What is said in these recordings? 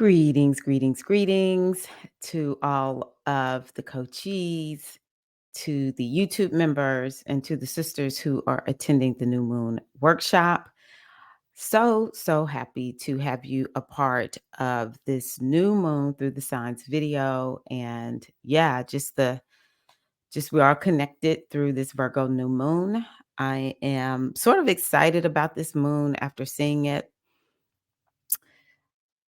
Greetings, greetings, greetings to all of the coachees, to the YouTube members, and to the sisters who are attending the New Moon workshop. So happy to have you a part of this new moon through the signs video. And yeah, just we are connected through this Virgo new moon. I am sort of excited about this moon after seeing it.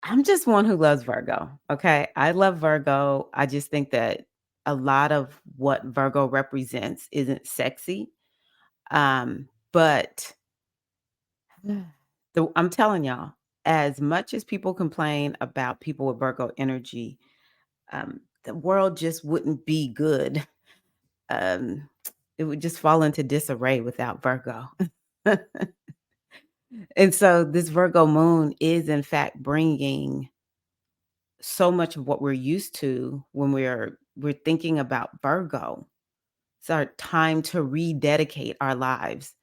I'm just one who loves Virgo. Okay. I love Virgo. I just think that a lot of what Virgo represents isn't sexy. But I'm telling y'all, as much as people complain about people with Virgo energy, the world just wouldn't be good. Um, it would just fall into disarray without Virgo. And so this Virgo moon is, in fact, bringing so much of what we're used to when we're thinking about Virgo. It's our time to rededicate our lives,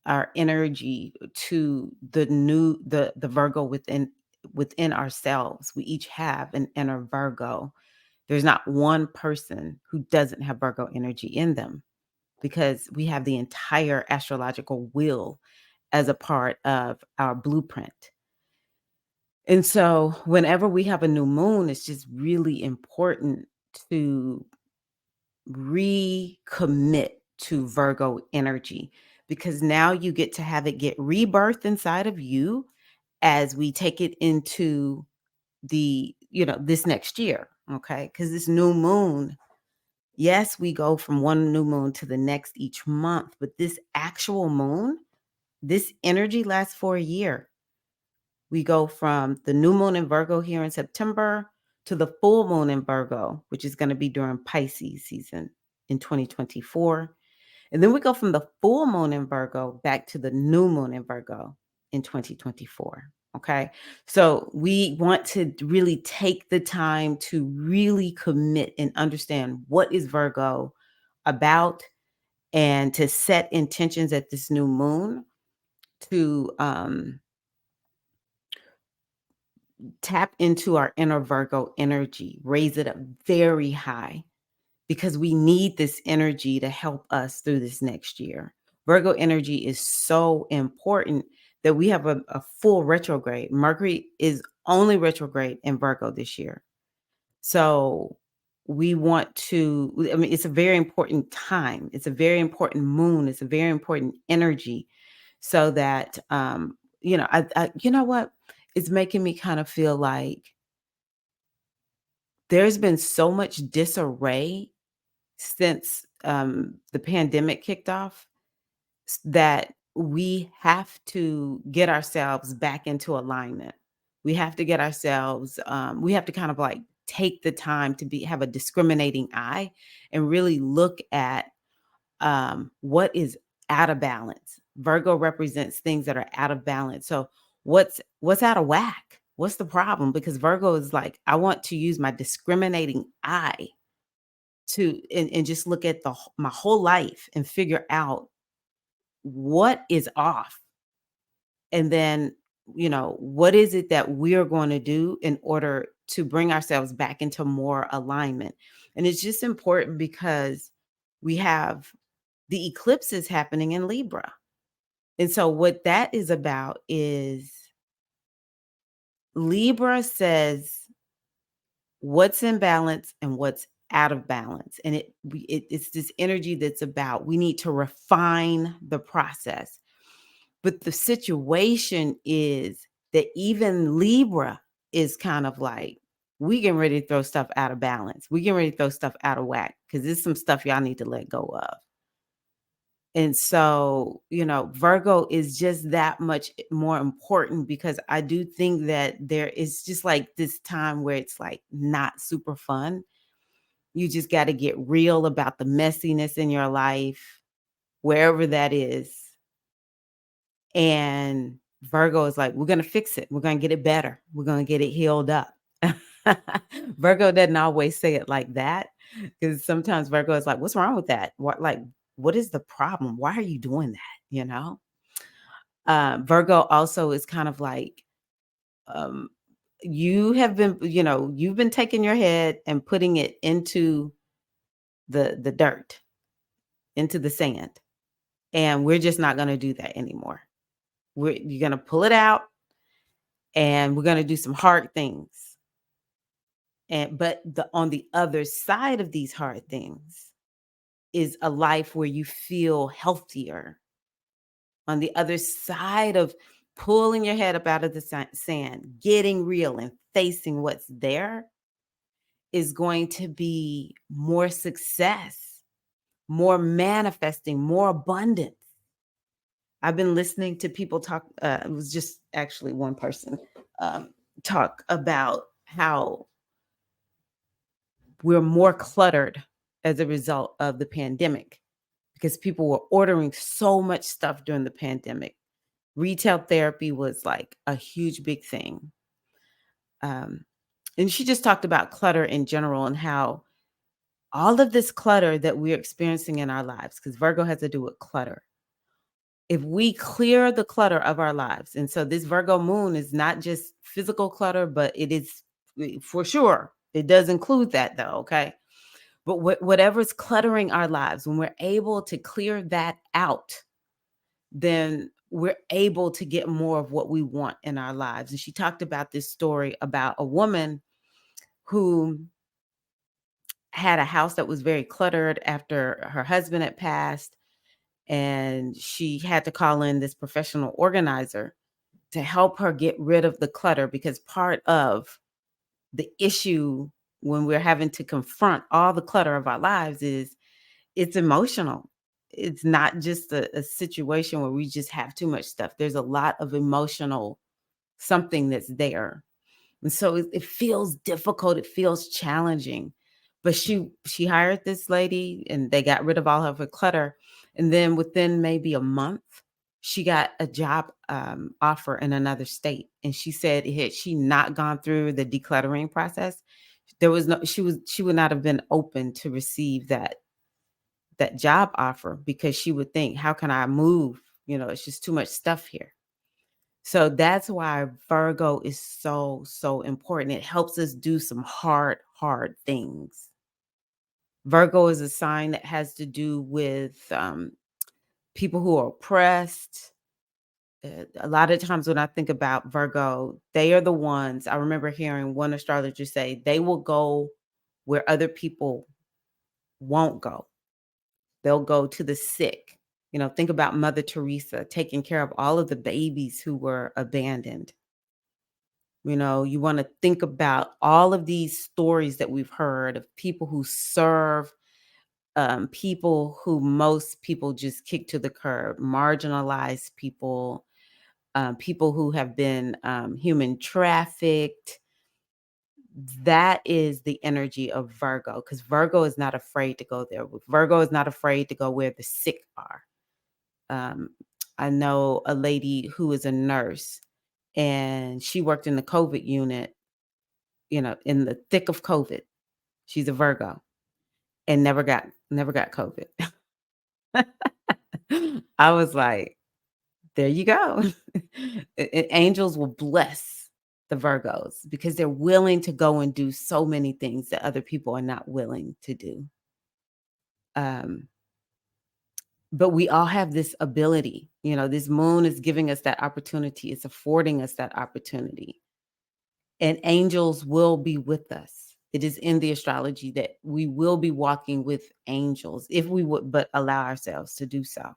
our energy to the Virgo within ourselves. We each have an inner Virgo. There's not one person who doesn't have Virgo energy in them because we have the entire astrological wheel as a part of our blueprint. And so whenever we have a new moon, it's just really important to recommit to Virgo energy because now you get to have it get rebirth inside of you as we take it into this next year. Okay. Because this new moon, yes, we go from one new moon to the next each month, but this actual moon, this energy lasts for a year. We go from the new moon in Virgo here in September to the full moon in Virgo, which is going to be during Pisces season in 2024. And then we go from the full moon in Virgo back to the new moon in Virgo in 2024. Okay. So we want to really take the time to really commit and understand what is Virgo about and to set intentions at this new moon to tap into our inner Virgo energy, raise it up very high because we need this energy to help us through this next year. Virgo energy is so important that we have a full retrograde. Mercury is only retrograde in Virgo this year. So we want to, I mean, it's a very important time. It's a very important moon. It's a very important energy so that, you know what? It's making me kind of feel like there's been so much disarray since the pandemic kicked off that we have to get ourselves back into alignment. We have to get ourselves, we have to kind of like take the time to have a discriminating eye and really look at what is out of balance. Virgo represents things that are out of balance. So what's out of whack? What's the problem? Because Virgo is like, I want to use my discriminating eye to and just look at my whole life and figure out what is off. And then, what is it that we're going to do in order to bring ourselves back into more alignment? And it's just important because we have the eclipses happening in Libra. And so what that is about is Libra says what's in balance and what's out of balance. And it's this energy that's about we need to refine the process. But the situation is that even Libra is kind of like, we getting ready to throw stuff out of balance. We getting ready to throw stuff out of whack because there's some stuff y'all need to let go of. And so, Virgo is just that much more important because I do think that there is just like this time where it's like not super fun. You just got to get real about the messiness in your life, wherever that is. And Virgo is like, we're going to fix it. We're going to get it better. We're going to get it healed up. Virgo doesn't always say it like that because sometimes Virgo is like, what's wrong with that? What is the problem? Why are you doing that? Virgo also is kind of like, You have been, you've been taking your head and putting it into the dirt, into the sand. And we're just not going to do that anymore. You're going to pull it out and we're going to do some hard things. But on the other side of these hard things is a life where you feel healthier. On the other side of pulling your head up out of the sand, getting real and facing what's there is going to be more success, more manifesting, more abundance. I've been listening to people talk. It was just actually one person talk about how we're more cluttered as a result of the pandemic because people were ordering so much stuff during the pandemic. Retail therapy was like a huge, big thing. And she just talked about clutter in general and how all of this clutter that we're experiencing in our lives, because Virgo has to do with clutter. If we clear the clutter of our lives, and so this Virgo moon is not just physical clutter, but it is for sure. It does include that though, okay? But whatever's cluttering our lives, when we're able to clear that out, then we're able to get more of what we want in our lives. And she talked about this story about a woman who had a house that was very cluttered after her husband had passed. And she had to call in this professional organizer to help her get rid of the clutter, because part of the issue when we're having to confront all the clutter of our lives is it's emotional. It's not just a situation where we just have too much stuff. There's a lot of emotional something that's there. And so it feels difficult. It feels challenging. But she hired this lady and they got rid of all of her clutter. And then within maybe a month, she got a job offer in another state. And she said, had she not gone through the decluttering process, there was no she would not have been open to receive that job offer, because she would think, how can I move? It's just too much stuff here. So that's why Virgo is so, so important. It helps us do some hard, hard things. Virgo is a sign that has to do with people who are oppressed. A lot of times when I think about Virgo, they are the ones, I remember hearing one astrologer say, they will go where other people won't go. They'll go to the sick. Think about Mother Teresa taking care of all of the babies who were abandoned. You want to think about all of these stories that we've heard of people who serve, people who most people just kick to the curb, marginalized people, people who have been human trafficked. That is the energy of Virgo, because Virgo is not afraid to go there. Virgo is not afraid to go where the sick are. I know a lady who is a nurse, and she worked in the COVID unit, in the thick of COVID. She's a Virgo and never got COVID. I was like, there you go. Angels will bless the Virgos because they're willing to go and do so many things that other people are not willing to do. But we all have this ability. This moon is giving us that opportunity. It's affording us that opportunity. And angels will be with us. It is in the astrology that we will be walking with angels if we would but allow ourselves to do so.